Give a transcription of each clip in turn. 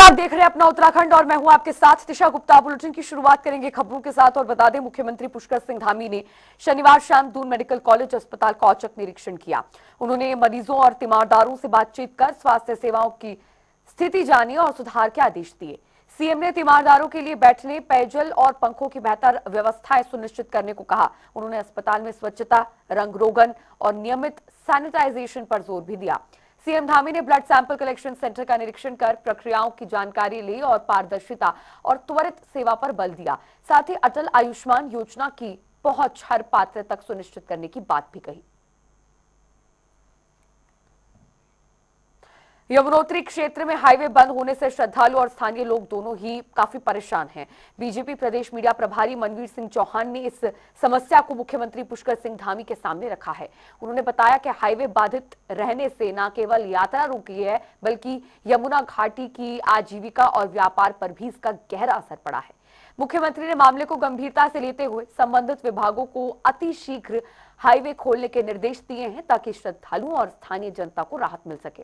आप देख रहे हैं अपना उत्तराखंड और मैं हूं आपके साथ दिशा गुप्ता। बुलेटिन की शुरुआत करेंगे खबरों के साथ और बता दें, मुख्यमंत्री पुष्कर सिंह धामी ने शनिवार शाम दून मेडिकल कॉलेज अस्पताल का औचक निरीक्षण किया। उन्होंने मरीजों और तीमारदारों से बातचीत कर स्वास्थ्य सेवाओं की स्थिति जानी और सुधार के आदेश दिए। सीएम ने तीमारदारों के लिए बैठने, पेयजल और पंखों की बेहतर व्यवस्थाएं सुनिश्चित करने को कहा। उन्होंने अस्पताल में स्वच्छता, रंग रोगन और नियमित सैनिटाइजेशन पर जोर भी दिया। सीएम धामी ने ब्लड सैंपल कलेक्शन सेंटर का निरीक्षण कर प्रक्रियाओं की जानकारी ली और पारदर्शिता और त्वरित सेवा पर बल दिया। साथ ही अटल आयुष्मान योजना की पहुंच हर पात्र तक सुनिश्चित करने की बात भी कही। यमुनोत्री क्षेत्र में हाईवे बंद होने से श्रद्धालु और स्थानीय लोग दोनों ही काफी परेशान हैं। बीजेपी प्रदेश मीडिया प्रभारी मनवीर सिंह चौहान ने इस समस्या को मुख्यमंत्री पुष्कर सिंह धामी के सामने रखा है। उन्होंने बताया कि हाईवे बाधित रहने से न केवल यात्रा रुकी है, बल्कि यमुना घाटी की आजीविका और व्यापार पर भी इसका गहरा असर पड़ा है। मुख्यमंत्री ने मामले को गंभीरता से लेते हुए संबंधित विभागों को अतिशीघ्र हाईवे खोलने के निर्देश दिए हैं, ताकि श्रद्धालुओं और स्थानीय जनता को राहत मिल सके।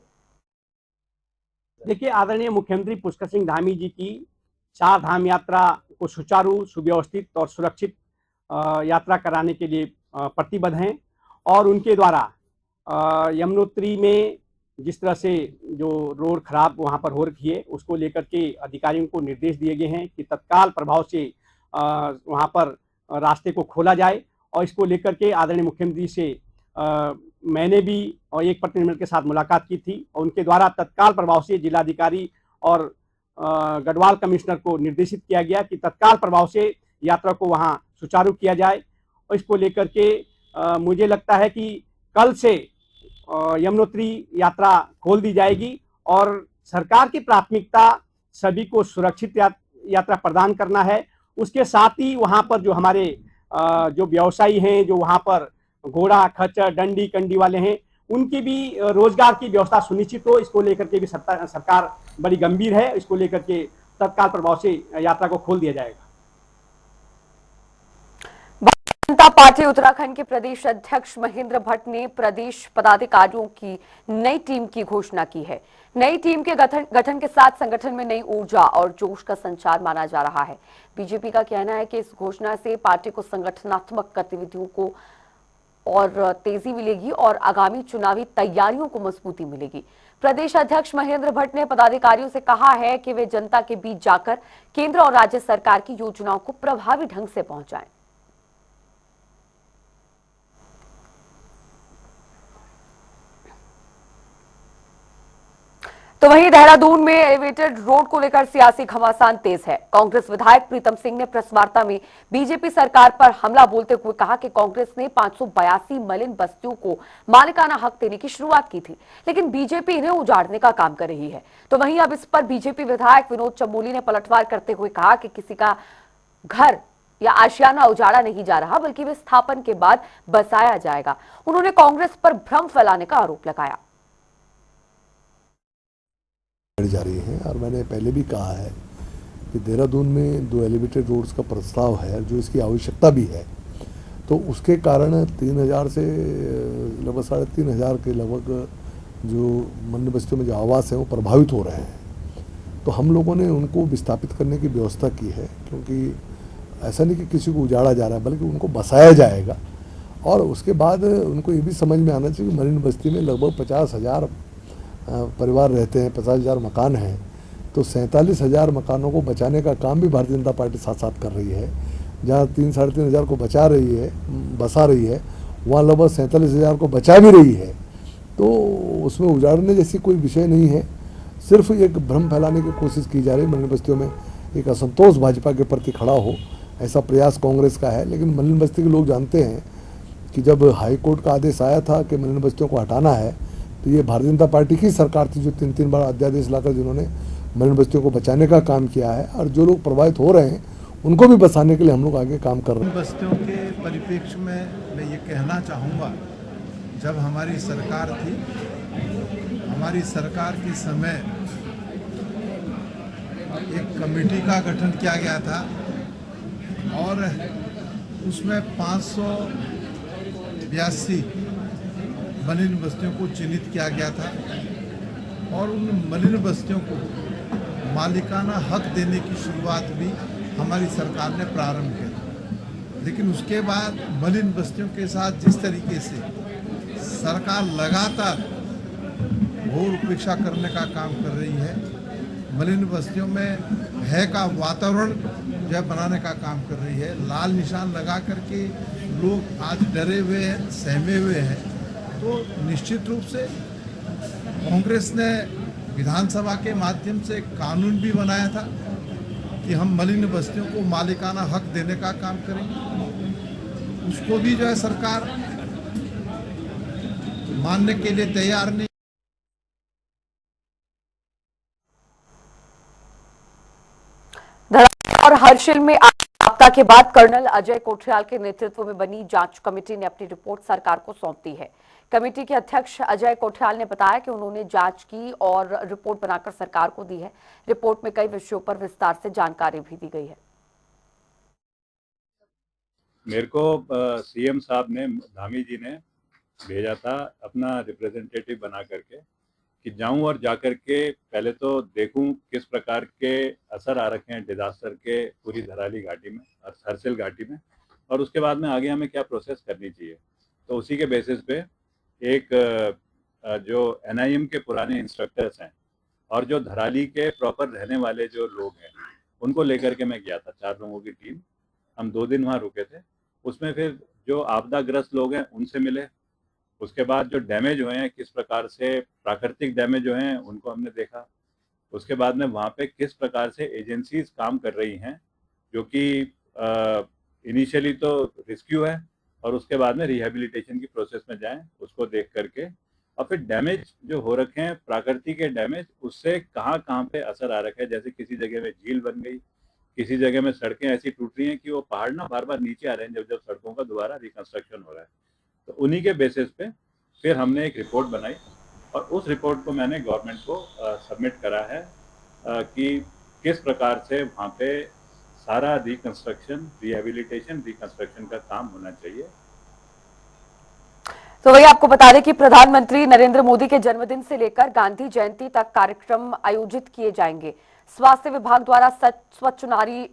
देखिए, आदरणीय मुख्यमंत्री पुष्कर सिंह धामी जी की 4 धाम यात्रा को सुचारू, सुव्यवस्थित और सुरक्षित यात्रा कराने के लिए प्रतिबद्ध हैं और उनके द्वारा यमुनोत्री में जिस तरह से जो रोड खराब वहां पर हो रही है, उसको लेकर के अधिकारियों को निर्देश दिए गए हैं कि तत्काल प्रभाव से वहां पर रास्ते को खोला जाए। और इसको लेकर के आदरणीय मुख्यमंत्री से मैंने भी और एक प्रतिनिधिमंडल के साथ मुलाकात की थी और उनके द्वारा तत्काल प्रभाव से जिलाधिकारी और गढ़वाल कमिश्नर को निर्देशित किया गया कि तत्काल प्रभाव से यात्रा को वहां सुचारू किया जाए। और इसको लेकर के मुझे लगता है कि कल से यमुनोत्री यात्रा खोल दी जाएगी और सरकार की प्राथमिकता सभी को सुरक्षित यात्रा प्रदान करना है। उसके साथ ही वहां पर जो हमारे जो व्यवसायी हैं, जो वहां पर घोड़ा, खच्चर, डंडी, कंडी वाले हैं, उनकी भी रोजगार की व्यवस्था सुनिश्चित हो। इसको लेकर के भी सरकार बड़ी गंभीर है। इसको लेकर के तत्काल प्रभाव से यात्रा को खोल दिया जाएगा। भारतीय जनता पार्टी उत्तराखंड के प्रदेश अध्यक्ष महेंद्र भट्ट ने प्रदेश पदाधिकारियों की नई टीम की घोषणा की है। नई टीम के गठन के साथ संगठन में नई ऊर्जा और जोश का संचार माना जा रहा है। बीजेपी का कहना है कि इस घोषणा से पार्टी को संगठनात्मक गतिविधियों को और तेजी मिलेगी और आगामी चुनावी तैयारियों को मजबूती मिलेगी। प्रदेश अध्यक्ष महेंद्र भट्ट ने पदाधिकारियों से कहा है कि वे जनता के बीच जाकर केंद्र और राज्य सरकार की योजनाओं को प्रभावी ढंग से पहुंचाएं। तो वहीं देहरादून में एलिवेटेड रोड को लेकर सियासी घमासान तेज है। कांग्रेस विधायक प्रीतम सिंह ने प्रेस वार्ता में बीजेपी सरकार पर हमला बोलते हुए कहा कि कांग्रेस ने 582 मलिन बस्तियों को मालिकाना हक देने की शुरुआत की थी, लेकिन बीजेपी इन्हें उजाड़ने का काम कर रही है। तो वहीं अब इस पर बीजेपी विधायक विनोद चमोली ने पलटवार करते हुए कहा कि किसी का घर या आशियाना उजाड़ा नहीं जा रहा, बल्कि विस्थापन के बाद बसाया जाएगा। उन्होंने कांग्रेस पर भ्रम फैलाने का आरोप लगाया। जा रही है और मैंने पहले भी कहा है कि देहरादून में 2 एलिवेटेड रोड्स का प्रस्ताव है, जो इसकी आवश्यकता भी है। तो उसके कारण 3000 से लगभग 3500 के लगभग जो मन्य बस्तियों में जो आवास है वो प्रभावित हो रहे हैं। तो हम लोगों ने उनको विस्थापित करने की व्यवस्था की है, क्योंकि ऐसा नहीं कि किसी को उजाड़ा जा रहा है, बल्कि उनको बसाया जाएगा। और उसके बाद उनको ये भी समझ में आना चाहिए कि मलिन बस्ती में लगभग 50,000 परिवार रहते हैं, 50,000 मकान हैं। तो 47,000 मकानों को बचाने का काम भी भारतीय जनता पार्टी साथ साथ कर रही है। जहाँ 3-3.5 हज़ार को बचा रही है, बसा रही है, वहाँ लगभग 47,000 को बचा भी रही है। तो उसमें उजाड़ने जैसी कोई विषय नहीं है, सिर्फ एक भ्रम फैलाने की कोशिश की जा रही है। मलिन बस्तियों में एक असंतोष भाजपा के प्रति खड़ा हो, ऐसा प्रयास कांग्रेस का है। लेकिन मलिन बस्ती के लोग जानते हैं कि जब हाईकोर्ट का आदेश आया था कि मलिन बस्तियों को हटाना है, तो ये भारतीय जनता पार्टी की सरकार थी जो 3-3 बार अध्यादेश लाकर जिन्होंने मलिन बस्तियों को बचाने का काम किया है। और जो लोग प्रभावित हो रहे हैं उनको भी बसाने के लिए हम लोग आगे काम कर रहे हैं। बस्तियों के परिप्रेक्ष्य में मैं ये कहना चाहूँगा, जब हमारी सरकार थी, हमारी सरकार के समय एक कमेटी का गठन किया गया था और उसमें 582 मलिन बस्तियों को चिन्हित किया गया था और उन मलिन बस्तियों को मालिकाना हक देने की शुरुआत भी हमारी सरकार ने प्रारंभ किया। लेकिन उसके बाद मलिन बस्तियों के साथ जिस तरीके से सरकार लगातार घोर उपेक्षा करने का काम कर रही है, मलिन बस्तियों में भय का वातावरण जो है बनाने का काम कर रही है, लाल निशान लगा करके लोग आज डरे हुए हैं, सहमे हुए हैं, तो निश्चित रूप से कांग्रेस ने विधानसभा के माध्यम से कानून भी बनाया था कि हम मलिन बस्तियों को मालिकाना हक देने का काम करेंगे। उसको भी जो है सरकार मानने के लिए तैयार नहीं। और हर्षिल में आपदा के बाद कर्नल अजय कोठियाल के नेतृत्व में बनी जांच कमेटी ने अपनी रिपोर्ट सरकार को सौंप दी है। कमेटी के अध्यक्ष अजय कोठियाल ने बताया कि उन्होंने जांच की और रिपोर्ट बनाकर सरकार को दी है। रिपोर्ट में कई विषयों पर विस्तार से जानकारी भी दी गई है। मेरे को सीएम साहब ने, धामी जी ने भेजा था अपना रिप्रेजेंटेटिव बना करके कि जाऊं और जाकर के पहले तो देखूं किस प्रकार के असर आ रखे हैं डिजास्टर के पूरी धराली घाटी में और हर्षिल घाटी में, और उसके बाद में आगे हमें क्या प्रोसेस करनी चाहिए। तो उसी के बेसिस पे एक जो एनआईएम के पुराने इंस्ट्रक्टर्स हैं और जो धराली के प्रॉपर रहने वाले जो लोग हैं उनको लेकर के मैं गया था। 4 लोगों की टीम, हम 2 दिन वहाँ रुके थे। उसमें फिर जो आपदाग्रस्त लोग हैं उनसे मिले, उसके बाद जो डैमेज हुए हैं, किस प्रकार से प्राकृतिक डैमेज जो हैं उनको हमने देखा। उसके बाद में वहाँ पे किस प्रकार से एजेंसीज काम कर रही हैं, जो कि इनिशियली तो रेस्क्यू है और उसके बाद में रिहेबिलिटेशन की प्रोसेस में जाएं, उसको देख करके, और फिर डैमेज जो हो रखे हैं प्राकृतिक के डैमेज, उससे कहाँ पे असर आ रखा है। जैसे किसी जगह में झील बन गई, किसी जगह में सड़कें ऐसी टूट रही हैं कि वो पहाड़ ना बार बार नीचे आ रहे हैं जब जब सड़कों का दोबारा रिकंस्ट्रक्शन हो रहा है। तो उन्हीं के बेसिस पे फिर हमने एक रिपोर्ट बनाई और उस रिपोर्ट को मैंने गवर्नमेंट को सबमिट करा है कि किस प्रकार से वहाँ पे सारा रिकंस्ट्रक्शन, रिहेबिलिटेशन, रिकंस्ट्रक्शन का काम होना चाहिए। तो वही आपको बता दें कि प्रधानमंत्री नरेंद्र मोदी के जन्मदिन से लेकर गांधी जयंती तक कार्यक्रम आयोजित किए जाएंगे। स्वास्थ्य विभाग द्वारा स्वच्छ नारी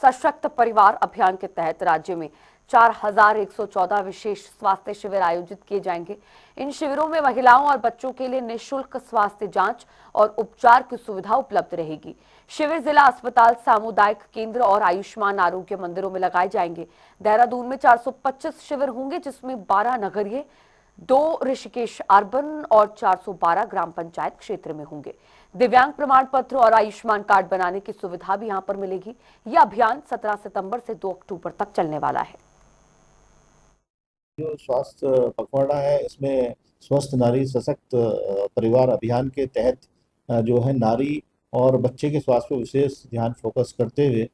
सशक्त परिवार अभियान के तहत राज्य में 4114 विशेष स्वास्थ्य शिविर आयोजित किए जाएंगे। इन शिविरों में महिलाओं और बच्चों के लिए निःशुल्क स्वास्थ्य जांच और उपचार की सुविधा उपलब्ध रहेगी। शिविर जिला अस्पताल, सामुदायिक केंद्र और आयुष्मान आरोग्य मंदिरों में लगाए जाएंगे। देहरादून में 425 शिविर होंगे, जिसमें 12 नगरीय, 2 ऋषिकेश अर्बन और 412 ग्राम पंचायत क्षेत्र में होंगे। दिव्यांग प्रमाण पत्र और आयुष्मान कार्ड बनाने की सुविधा भी यहां पर मिलेगी। यह अभियान 17 सितंबर से 2 अक्टूबर तक चलने वाला है। जो स्वास्थ्य पखवाड़ा है, इसमें स्वस्थ नारी सशक्त परिवार अभियान के तहत जो है नारी और बच्चे के स्वास्थ्य पर विशेष ध्यान फोकस करते हुए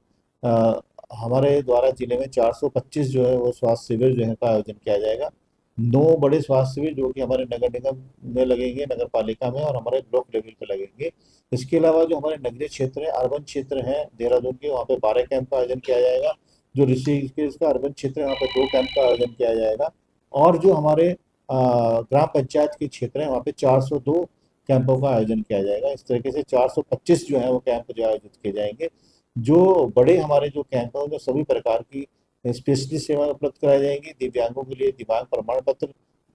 हमारे द्वारा जिले में 425 जो है वो स्वास्थ्य शिविर जो है का आयोजन किया जाएगा। 9 बड़े स्वास्थ्य शिविर जो कि हमारे नगर निगम में लगेंगे, नगर पालिका में, और हमारे ब्लॉक लेवल पे लगेंगे। इसके अलावा जो हमारे नगरीय क्षेत्र है, अर्बन क्षेत्र हैं देहरादून के, वहाँ पे 12 कैंप का आयोजन किया जाएगा। जो ऋषिकेश का अर्बन क्षेत्र है, वहाँ पे 2 कैंप का आयोजन किया जाएगा। और जो हमारे ग्राम पंचायत के क्षेत्र है, वहाँ पे 402 कैंपों का आयोजन किया जाएगा। इस तरीके से 425 जो है वो कैंप जो आयोजित किए जाएंगे। जो बड़े हमारे जो कैंप हैं, जो सभी प्रकार की स्पेशलिस्ट सेवाएं उपलब्ध कराई जाएंगी। दिव्यांगों के लिए दिव्यांग प्रमाण पत्र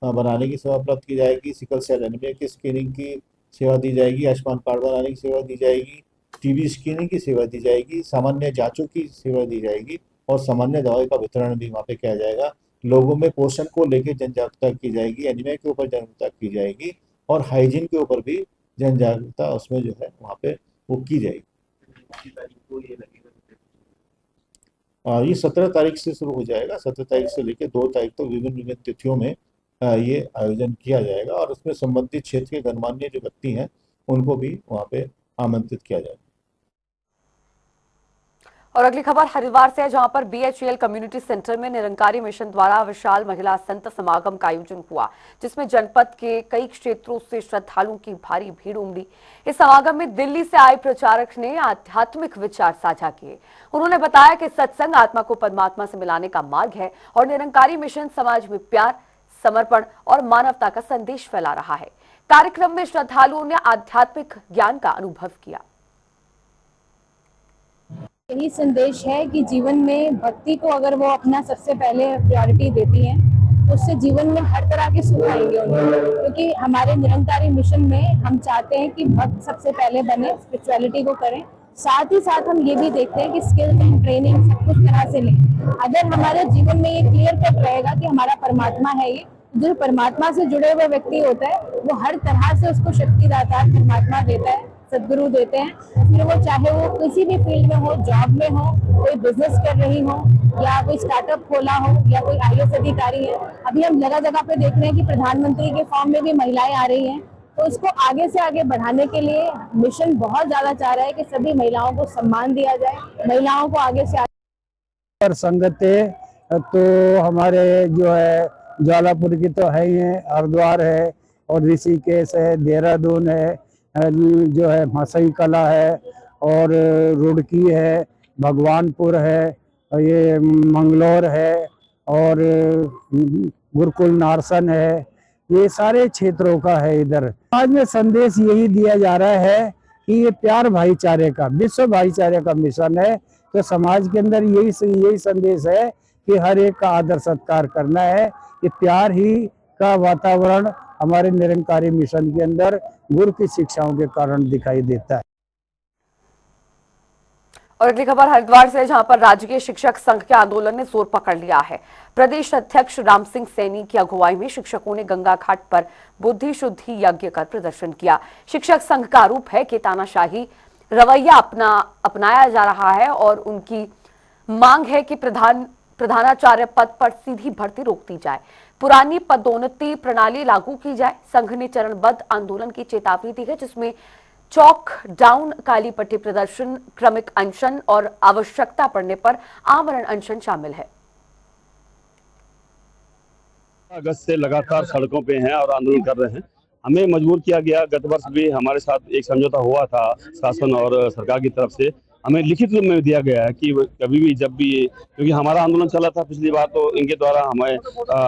बनाने की सेवा उपलब्ध की जाएगी। सिकल सेल एनीमिया की स्क्रीनिंग की सेवा दी जाएगी। आयुष्मान कार्ड बनाने की सेवा दी जाएगी। टीबी स्क्रीनिंग की सेवा दी जाएगी। सामान्य जांचों की सेवा दी जाएगी और सामान्य दवाई का वितरण भी वहाँ पे किया जाएगा। लोगों में पोषण को लेकर जन जागरूकता की जाएगी, एनीमिया के ऊपर जागरूकता की जाएगी और हाइजीन के ऊपर भी जन जागरूकता उसमें जो है वहाँ पे वो की जाएगी। ये 17 तारीख से शुरू हो जाएगा। 17 तारीख से लेकर 2 तारीख तक विभिन्न तिथियों में ये आयोजन किया जाएगा और उसमें संबंधित क्षेत्र के गणमान्य जो व्यक्ति हैं उनको भी वहाँ पे आमंत्रित किया जाएगा। और अगली खबर हरिद्वार से है, जहां पर बीएचईएल कम्युनिटी सेंटर में निरंकारी मिशन द्वारा विशाल महिला संत समागम का आयोजन हुआ, जिसमें जनपद के कई क्षेत्रों से श्रद्धालुओं की भारी भीड़ उमड़ी। इस समागम में दिल्ली से आए प्रचारक ने आध्यात्मिक विचार साझा किए। उन्होंने बताया कि सत्संग आत्मा को परमात्मा से मिलाने का मार्ग है और निरंकारी मिशन समाज में प्यार, समर्पण और मानवता का संदेश फैला रहा है। कार्यक्रम में श्रद्धालुओं ने आध्यात्मिक ज्ञान का अनुभव किया। यही संदेश है कि जीवन में भक्ति को अगर वो अपना सबसे पहले प्रायोरिटी देती हैं तो उससे जीवन में हर तरह के सुख आएंगे उन्हें, क्योंकि हमारे निरंकारी मिशन में हम चाहते हैं कि भक्त सबसे पहले बने, स्पिरिचुअलिटी को करें। साथ ही साथ हम ये भी देखते हैं कि स्किल्स एंड ट्रेनिंग सब कुछ तरह से लें। अगर हमारे जीवन में ये क्लियर कट रहेगा कि हमारा परमात्मा है, ये जो परमात्मा से जुड़े हुए व्यक्ति होता है वो हर तरह से उसको शक्ति दाता परमात्मा देता है, सदगुरु देते हैं। फिर वो चाहे वो किसी भी फील्ड में हो, जॉब में हो, कोई बिजनेस कर रही हो या कोई स्टार्टअप खोला हो या कोई आईएएस अधिकारी है। अभी हम जगह जगह पे देख रहे हैं कि प्रधानमंत्री के फॉर्म में भी महिलाएं आ रही हैं, तो इसको आगे से आगे बढ़ाने के लिए मिशन बहुत ज्यादा चाह रहा है कि सभी महिलाओं को सम्मान दिया जाए, महिलाओं को आगे से पर संगत है। तो हमारे जो है ज्वालापुर की तो है ही है, हरिद्वार है और ऋषिकेश है, देहरादून है, जो है मसई कला है और रुड़की है, भगवानपुर है, ये मंगलौर है और गुरुकुल नारसन है। ये सारे क्षेत्रों का है। इधर आज में संदेश यही दिया जा रहा है कि ये प्यार भाईचारे का, विश्व भाईचारे का मिशन है। तो समाज के अंदर यही संदेश है कि हर एक का आदर सत्कार करना है। कि प्यार ही का वातावरण हमारे निरंकारी मिशन के अंदर गुरु की शिक्षाओं के कारण दिखाई देता है। और अगली खबर हरिद्वार से, जहां पर राजकीय शिक्षक संघ के आंदोलन ने जोर पकड़ लिया है। प्रदेश अध्यक्ष राम सिंह सैनी की अगुवाई में शिक्षकों ने गंगा घाट पर बुद्धि शुद्धि यज्ञ कर प्रदर्शन किया। शिक्षक संघ का आरोप है कि तानाशाही रवैया अपनाया जा रहा है और उनकी मांग है कि प्रधानाचार्य पद पर सीधी भर्ती रोक दी जाए, पुरानी पदोन्नति प्रणाली लागू की जाए। संघ ने चरणबद्ध आंदोलन की चेतावनी दी है, जिसमें चौक डाउन, काली पट्टी प्रदर्शन, क्रमिक अनशन और आवश्यकता पड़ने पर आमरण अनशन शामिल है। अगस्त से लगातार सड़कों पे हैं और आंदोलन कर रहे हैं। हमें मजबूर किया गया। गत वर्ष भी हमारे साथ एक समझौता हुआ था शासन और सरकार की तरफ से। हमें लिखित रूप में दिया गया है कि कभी भी जब भी, क्योंकि हमारा आंदोलन चला था पिछली बार, तो इनके द्वारा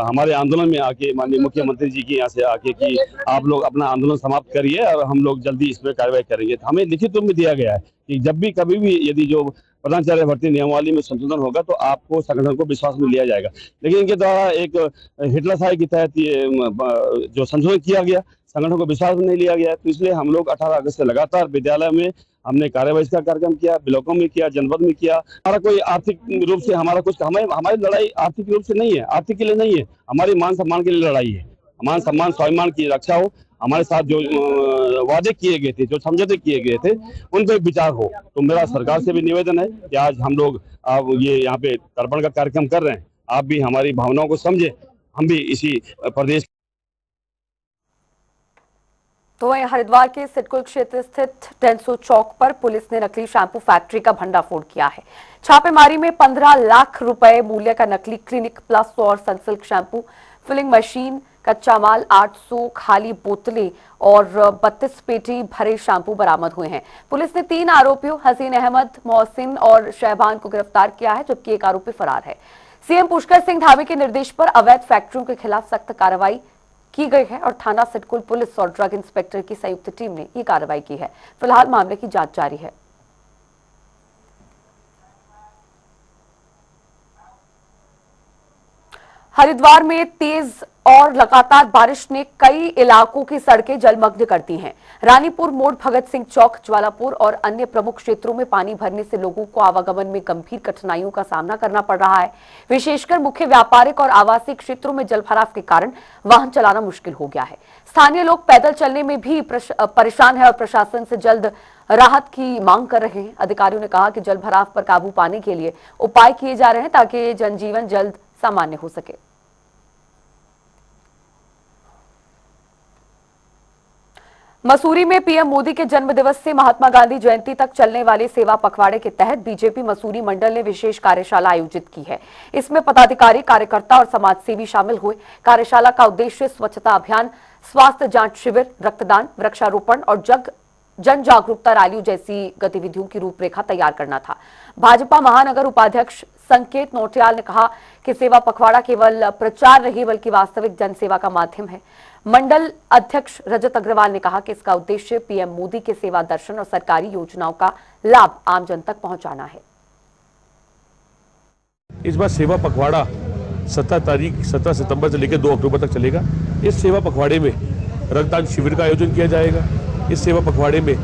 हमारे आंदोलन में आके माननीय मुख्यमंत्री जी के यहाँ से आके कि आप लोग अपना आंदोलन समाप्त करिए और हम लोग जल्दी इस पर कार्रवाई करेंगे। तो हमें लिखित रूप में दिया गया है कि जब भी कभी भी यदि जो प्रधानाचार्य भर्ती नियमावली में संशोधन होगा तो आपको संगठन को विश्वास में लिया जाएगा। लेकिन इनके द्वारा एक हिटलरशाही के तहत ये जो संशोधन किया गया, संगठन को विश्वास में नहीं लिया गया। तो इसलिए हम लोग 18 अगस्त से लगातार विद्यालय में हमने कार्यवाही का कार्यक्रम किया, ब्लॉकों में किया, जनपद में किया। हमारा कोई आर्थिक रूप से हमारा कुछ, हमारी लड़ाई आर्थिक रूप से नहीं है, आर्थिक के लिए नहीं है, हमारी मान सम्मान के लिए लड़ाई है। मान सम्मान स्वाभिमान की रक्षा हो, हमारे साथ जो वादे किए गए थे, जो समझौते किए गए थे, उन पर विचार हो। तो मेरा सरकार से भी निवेदन है कि आज हम लोग ये यहाँ पे तर्पण का कार्यक्रम कर रहे हैं, आप भी हमारी भावनाओं को समझे, हम भी इसी प्रदेश। तो वहीं हरिद्वार के सिडकुल क्षेत्र स्थित टेंसो चौक पर पुलिस ने नकली शैम्पू फैक्ट्री का भंडाफोड़ किया है। छापेमारी में 15 लाख रुपए मूल्य का नकली क्लिनिक प्लस और सनसिल्क शैम्पू, फिलिंग मशीन, कच्चा माल, 800 खाली बोतलें और 32 पेटी भरे शैम्पू बरामद हुए हैं। पुलिस ने 3 आरोपियों हसीन अहमद, मोहसिन और शहबान को गिरफ्तार किया है, जबकि एक आरोपी फरार है। सीएम पुष्कर सिंह धामी के निर्देश पर अवैध फैक्ट्रियों के खिलाफ सख्त कार्रवाई की गई है और थाना सिडकुल पुलिस और ड्रग इंस्पेक्टर की संयुक्त टीम ने ये कार्रवाई की है। फिलहाल मामले की जांच जारी है। हरिद्वार में तेज और लगातार बारिश ने कई इलाकों की सड़कें जलमग्न कर दी हैं। रानीपुर मोड़, भगत सिंह चौक, ज्वालापुर और अन्य प्रमुख क्षेत्रों में पानी भरने से लोगों को आवागमन में गंभीर कठिनाइयों का सामना करना पड़ रहा है। विशेषकर मुख्य व्यापारिक और आवासीय क्षेत्रों में जलभराव के कारण वाहन चलाना मुश्किल हो गया है। स्थानीय लोग पैदल चलने में भी परेशान है और प्रशासन से जल्द राहत की मांग कर रहे हैं। अधिकारियों ने कहा कि जलभराव पर काबू पाने के लिए उपाय किए जा रहे हैं ताकि जनजीवन जल्द सामान्य हो सके। मसूरी में पीएम मोदी के जन्मदिवस से महात्मा गांधी जयंती तक चलने वाले सेवा पखवाड़े के तहत बीजेपी मसूरी मंडल ने विशेष कार्यशाला आयोजित की है। इसमें पदाधिकारी, कार्यकर्ता और समाजसेवी शामिल हुए। कार्यशाला का उद्देश्य स्वच्छता अभियान, स्वास्थ्य जांच शिविर, रक्तदान, वृक्षारोपण और जन जागरूकता रैलियों जैसी गतिविधियों की रूपरेखा तैयार करना था। भाजपा महानगर उपाध्यक्ष संकेत नौटियाल ने कहा कि सेवा पखवाड़ा केवल प्रचार नहीं बल्कि वास्तविक जनसेवा का माध्यम है। मंडल अध्यक्ष रजत अग्रवाल ने कहा कि इसका उद्देश्य पीएम मोदी के सेवा दर्शन और सरकारी योजनाओं का लाभ आम जन तक पहुंचाना है। इस बार सेवा पखवाड़ा 17 सितंबर से लेकर 2 अक्टूबर तक चलेगा। इस सेवा पखवाड़े में रक्तदान शिविर का आयोजन किया जाएगा। इस सेवा पखवाड़े में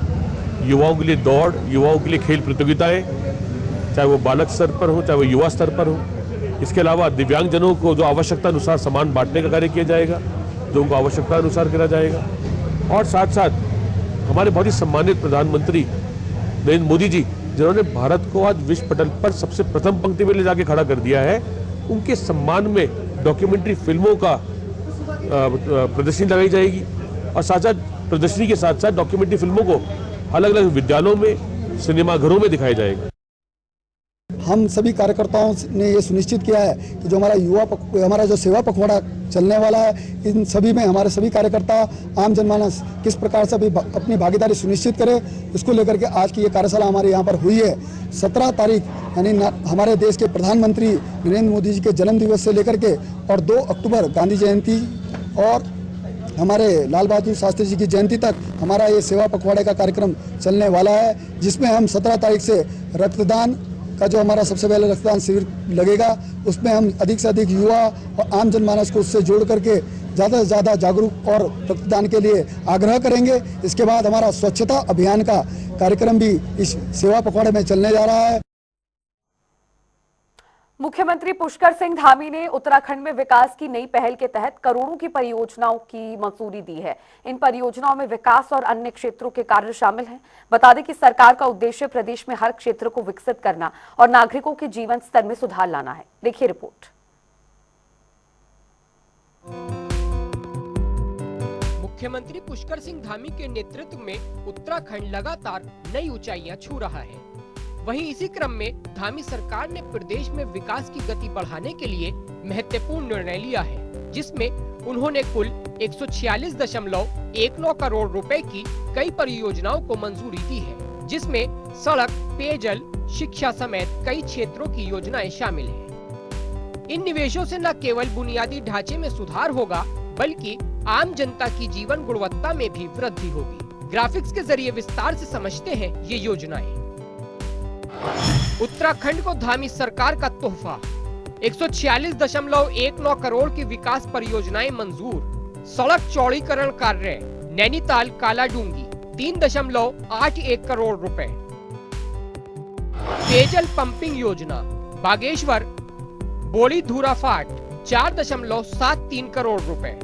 युवाओं के लिए दौड़, युवाओं के लिए खेल प्रतियोगिताएं, चाहे वो बालक स्तर पर हो, चाहे वो युवा स्तर पर हो। इसके अलावा दिव्यांगजनों को जो आवश्यकता अनुसार सामान बांटने का कार्य किया जाएगा, जो उनको आवश्यकता अनुसार करा जाएगा। और साथ साथ हमारे बहुत ही सम्मानित प्रधानमंत्री नरेंद्र मोदी जी, जिन्होंने भारत को आज विश्व पटल पर सबसे प्रथम पंक्ति में ले जाके खड़ा कर दिया है, उनके सम्मान में डॉक्यूमेंट्री फिल्मों का प्रदर्शनी लगाई जाएगी। और साथ साथ प्रदर्शनी के साथ साथ डॉक्यूमेंट्री फिल्मों को अलग अलग विद्यालयों में, सिनेमाघरों में दिखाया जाएगा। हम सभी कार्यकर्ताओं ने ये सुनिश्चित किया है कि जो हमारा जो सेवा पखवाड़ा चलने वाला है, इन सभी में हमारे सभी कार्यकर्ता, आम जनमानस किस प्रकार से भी अपनी भागीदारी सुनिश्चित करे, इसको लेकर के आज की ये कार्यशाला हमारे यहाँ पर हुई है। 17 तारीख यानी हमारे देश के प्रधानमंत्री नरेंद्र मोदी जी के जन्म दिवस से लेकर के और 2 अक्टूबर गांधी जयंती और हमारे लाल बहादुर शास्त्री जी की जयंती तक हमारा ये सेवा पखवाड़े का कार्यक्रम चलने वाला है, जिसमें हम 17 तारीख से रक्तदान का जो हमारा सबसे पहले रक्तदान शिविर लगेगा, उसमें हम अधिक से अधिक युवा और आम जनमानस को उससे जोड़ करके ज़्यादा से ज़्यादा जागरूक और रक्तदान के लिए आग्रह करेंगे। इसके बाद हमारा स्वच्छता अभियान का कार्यक्रम भी इस सेवा पखवाड़े में चलने जा रहा है। मुख्यमंत्री पुष्कर सिंह धामी ने उत्तराखंड में विकास की नई पहल के तहत करोड़ों की परियोजनाओं की मंजूरी दी है। इन परियोजनाओं में विकास और अन्य क्षेत्रों के कार्य शामिल हैं। बता दें कि सरकार का उद्देश्य प्रदेश में हर क्षेत्र को विकसित करना और नागरिकों के जीवन स्तर में सुधार लाना है। देखिए रिपोर्ट। मुख्यमंत्री पुष्कर सिंह धामी के नेतृत्व में उत्तराखंड लगातार नई ऊंचाइयां छू रहा है। वहीं इसी क्रम में धामी सरकार ने प्रदेश में विकास की गति बढ़ाने के लिए महत्वपूर्ण निर्णय लिया है, जिसमें उन्होंने कुल 146.19 करोड़ रुपए की कई परियोजनाओं को मंजूरी दी है, जिसमें सड़क, पेयजल, शिक्षा समेत कई क्षेत्रों की योजनाएं शामिल हैं। इन निवेशों से न केवल बुनियादी ढांचे में सुधार होगा, बल्कि आम जनता की जीवन गुणवत्ता में भी वृद्धि होगी। ग्राफिक्स के जरिए विस्तार से समझते हैं ये योजनाएं। उत्तराखंड को धामी सरकार का तोहफा, 146.19 करोड़ की विकास परियोजनाएं मंजूर। सड़क चौड़ीकरण कार्य नैनीताल कालाडूंगी 3.81 करोड़ रुपए। पेयजल पंपिंग योजना बागेश्वर बोड़ी धूराफाट 4.73 करोड़ रुपए।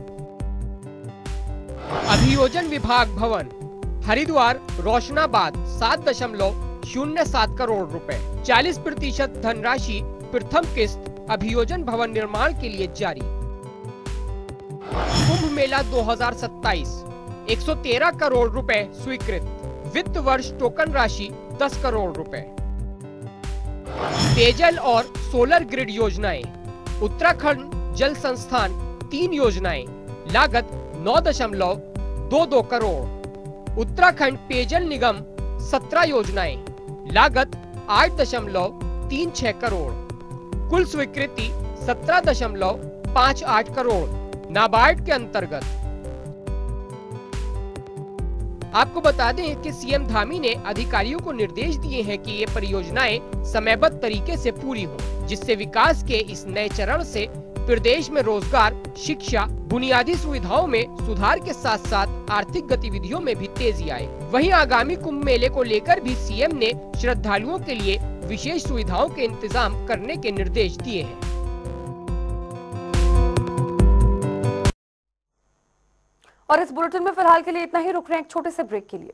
अभियोजन विभाग भवन हरिद्वार रोशनाबाद 7.07 करोड़ रुपए। 40% धनराशि प्रथम किस्त अभियोजन भवन निर्माण के लिए जारी। कुंभ मेला 2027 113 करोड़ रुपए स्वीकृत। वित्त वर्ष टोकन राशि 10 करोड़ रुपए। पेयजल और सोलर ग्रिड योजनाएं उत्तराखंड जल संस्थान 3 योजनाएं लागत 9.22 करोड़। उत्तराखंड पेयजल निगम 17 योजनाएं लागत 8.36 करोड़। कुल स्वीकृति 17.58 करोड़ नाबार्ड के अंतर्गत। आपको बता दें कि सीएम धामी ने अधिकारियों को निर्देश दिए हैं कि ये परियोजनाएं समयबद्ध तरीके से पूरी हों, जिससे विकास के इस नए चरण से प्रदेश में रोजगार, शिक्षा, बुनियादी सुविधाओं में सुधार के साथ साथ आर्थिक गतिविधियों में भी तेजी आए। वहीं आगामी कुंभ मेले को लेकर भी सीएम ने श्रद्धालुओं के लिए विशेष सुविधाओं के इंतजाम करने के निर्देश दिए हैं। और इस बुलेटिन में फिलहाल के लिए इतना ही। रुक रहे हैं एक छोटे से ब्रेक के लिए।